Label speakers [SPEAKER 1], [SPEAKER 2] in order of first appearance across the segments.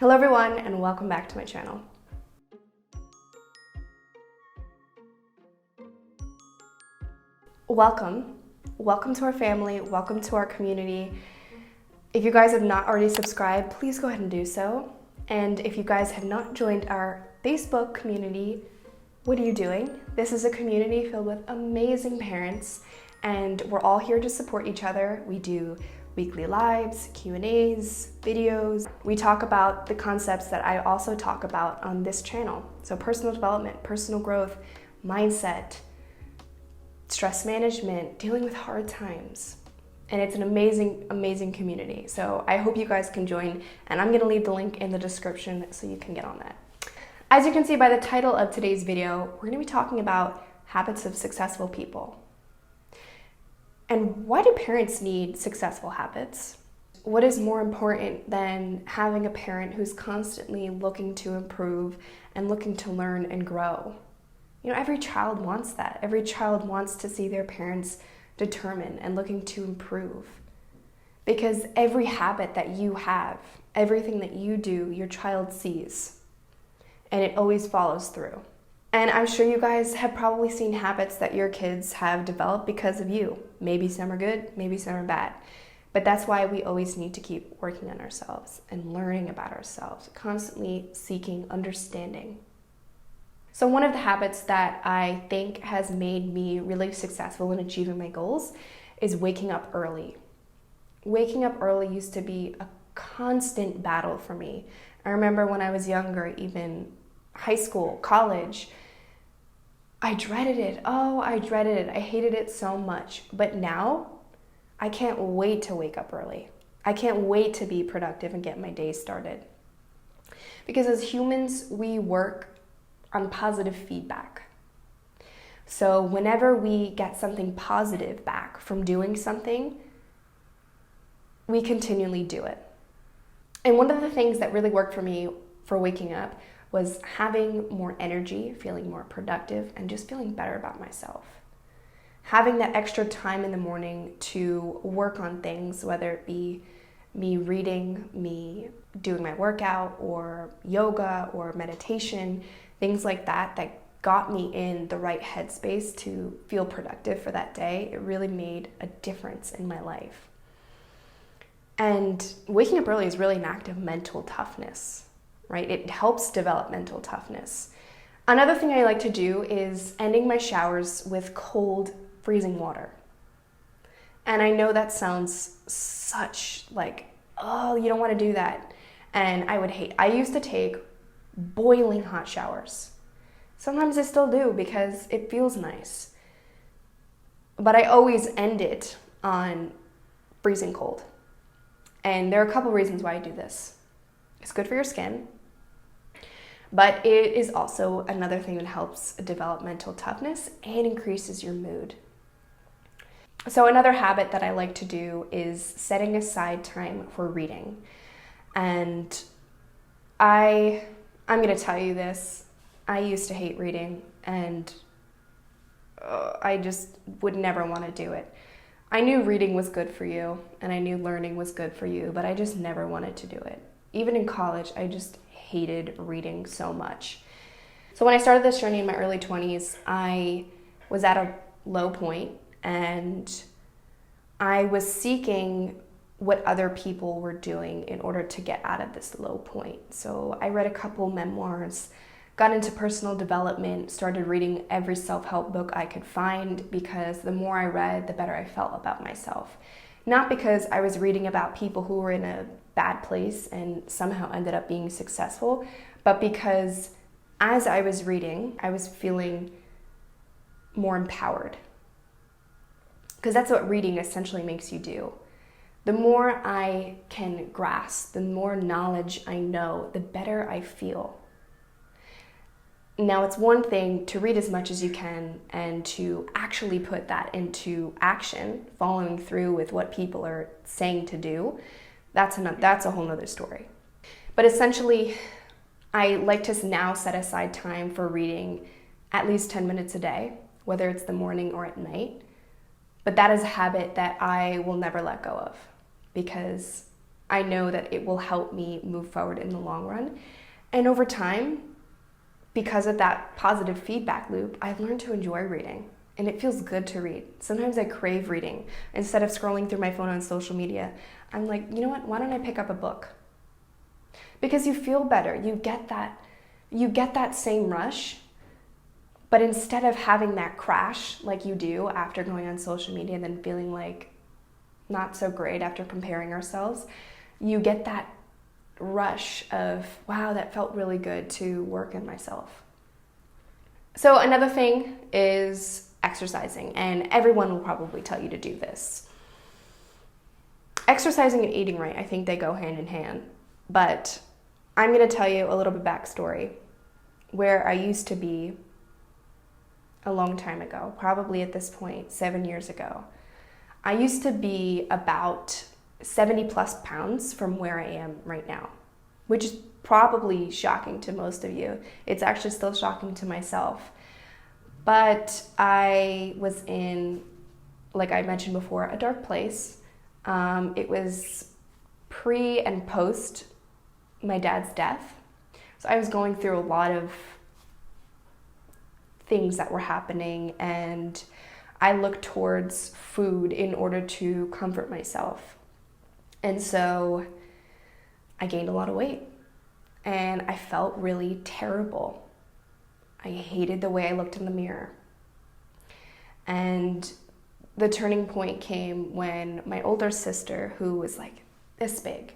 [SPEAKER 1] Hello everyone, and welcome back to my channel. Welcome to our family, welcome to our community. If you guys have not already subscribed, please go ahead and do so. And if you guys have not joined our Facebook community, what are you doing? This is a community filled with amazing parents, and we're all here to support each other. We do weekly lives, Q&As, videos. We talk about the concepts that I also talk about on this channel. So personal development, personal growth, mindset, stress management, dealing with hard times. And it's an amazing, amazing community. So I hope you guys can join, and I'm gonna leave the link in the description so you can get on that. As you can see by the title of today's video, we're gonna be talking about habits of successful people. And why do parents need successful habits? What is more important than having a parent who's constantly looking to improve and looking to learn and grow? You know, every child wants that. Every child wants to see their parents determined and looking to improve. Because every habit that you have, everything that you do, your child sees. And it always follows through. And I'm sure you guys have probably seen habits that your kids have developed because of you. Maybe some are good, maybe some are bad. But that's why we always need to keep working on ourselves and learning about ourselves, constantly seeking understanding. So one of the habits that I think has made me really successful in achieving my goals is waking up early. Waking up early used to be a constant battle for me. I remember when I was younger, even high school, college, I dreaded it. Oh, I dreaded it. I hated it so much. But now, I can't wait to wake up early. I can't wait to be productive and get my day started. Because as humans, we work on positive feedback. So whenever we get something positive back from doing something, we continually do it. And one of the things that really worked for me for waking up was having more energy, feeling more productive, and just feeling better about myself. Having that extra time in the morning to work on things, whether it be me reading, me doing my workout, or yoga, or meditation, things like that, that got me in the right headspace to feel productive for that day. It really made a difference in my life. And waking up early is really an act of mental toughness. Right? It helps develop mental toughness. Another thing I like to do is ending my showers with cold, freezing water. And I know that sounds such like, oh, you don't want to do that. And I used to take boiling hot showers. Sometimes I still do because it feels nice. But I always end it on freezing cold. And there are a couple reasons why I do this. It's good for your skin. But it is also another thing that helps develop mental toughness and increases your mood. So another habit that I like to do is setting aside time for reading. And I'm going to tell you this, I used to hate reading, and I just would never want to do it. I knew reading was good for you, and I knew learning was good for you, but I just never wanted to do it. Even in college, I just hated reading so much. So when I started this journey in my early 20s, I was at a low point, and I was seeking what other people were doing in order to get out of this low point. So I read a couple memoirs, got into personal development, started reading every self-help book I could find, because the more I read, the better I felt about myself. Not because I was reading about people who were in a bad place and somehow ended up being successful, but because as I was reading, I was feeling more empowered. Because that's what reading essentially makes you do. The more I can grasp, the more knowledge I know, the better I feel. Now, it's one thing to read as much as you can and to actually put that into action, following through with what people are saying to do. That's a whole nother story. But essentially, I like to now set aside time for reading at least 10 minutes a day, whether it's the morning or at night. But that is a habit that I will never let go of, because I know that it will help me move forward in the long run. And over time, because of that positive feedback loop, I've learned to enjoy reading. And it feels good to read. Sometimes I crave reading. Instead of scrolling through my phone on social media, I'm like, you know what, why don't I pick up a book? Because you feel better. You get that same rush, but instead of having that crash like you do after going on social media and then feeling like not so great after comparing ourselves, you get that rush of, wow, that felt really good to work on myself. So another thing is exercising, and everyone will probably tell you to do this. Exercising and eating right, I think they go hand in hand, but I'm going to tell you a little bit backstory where I used to be a long time ago, probably at this point, 7 years ago. I used to be about 70 plus pounds from where I am right now, which is probably shocking to most of you. It's actually still shocking to myself. But I was in, like I mentioned before, a dark place. It was pre and post my dad's death. So I was going through a lot of things that were happening, and I looked towards food in order to comfort myself. And so I gained a lot of weight, and I felt really terrible. I hated the way I looked in the mirror. And the turning point came when my older sister, who was like this big,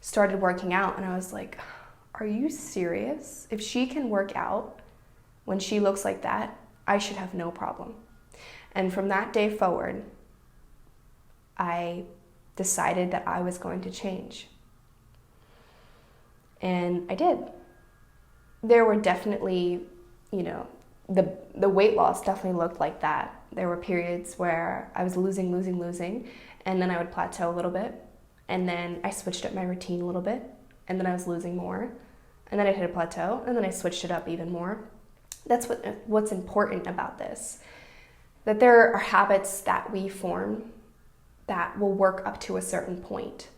[SPEAKER 1] started working out, and I was like, are you serious? If she can work out when she looks like that, I should have no problem. And from that day forward, I decided that I was going to change. And I did. There were definitely, the weight loss definitely looked like that. There were periods where I was losing, and then I would plateau a little bit, and then I switched up my routine a little bit, and then I was losing more, and then I hit a plateau, and then I switched it up even more. That's what's important about this, that there are habits that we form that will work up to a certain point,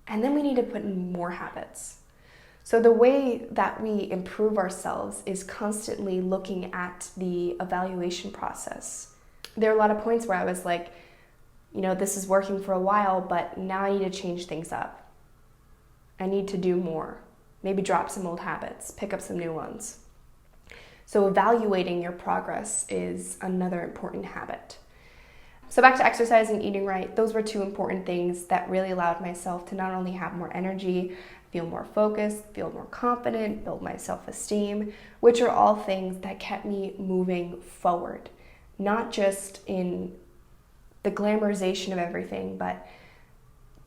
[SPEAKER 1] and then we need to put in more habits. So the way that we improve ourselves is constantly looking at the evaluation process. There are a lot of points where I was like, this is working for a while, but now I need to change things up. I need to do more. Maybe drop some old habits, pick up some new ones. So evaluating your progress is another important habit. So back to exercise and eating right, those were two important things that really allowed myself to not only have more energy, feel more focused, feel more confident, build my self-esteem, which are all things that kept me moving forward. Not just in the glamorization of everything, but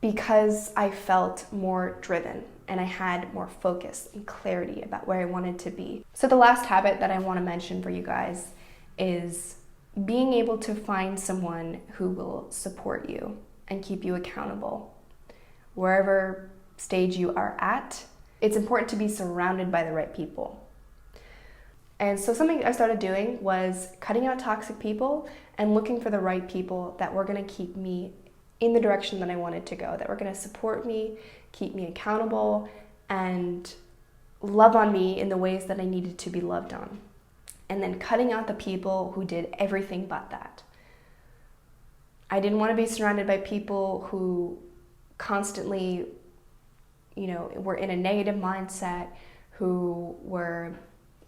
[SPEAKER 1] because I felt more driven and I had more focus and clarity about where I wanted to be. So the last habit that I want to mention for you guys is being able to find someone who will support you and keep you accountable. Wherever stage you are at, it's important to be surrounded by the right people. And so something I started doing was cutting out toxic people and looking for the right people that were going to keep me in the direction that I wanted to go, that were going to support me, keep me accountable, and love on me in the ways that I needed to be loved on. And then cutting out the people who did everything but that. I didn't want to be surrounded by people who constantly, were in a negative mindset, who were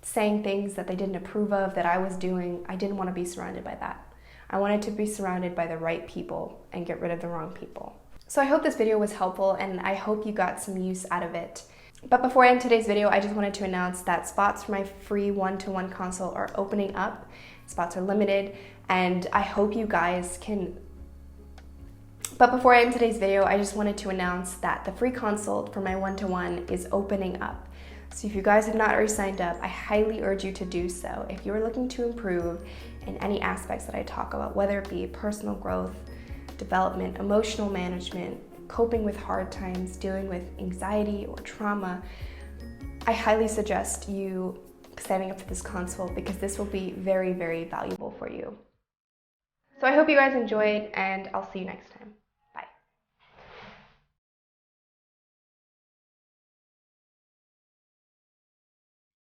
[SPEAKER 1] saying things that they didn't approve of that I was doing. I didn't want to be surrounded by that. I wanted to be surrounded by the right people and get rid of the wrong people. So I hope this video was helpful, and I hope you got some use out of it. But before I end today's video, I just wanted to announce that spots for my free one-to-one consult are opening up. Spots are limited, and I hope you guys can. But before I end today's video, I just wanted to announce that the free consult for my one-to-one is opening up. So if you guys have not already signed up, I highly urge you to do so. If you're looking to improve in any aspects that I talk about, whether it be personal growth, development, emotional management, coping with hard times, dealing with anxiety or trauma, I highly suggest you signing up for this consult, because this will be very, very valuable for you. So I hope you guys enjoyed, and I'll see you next time.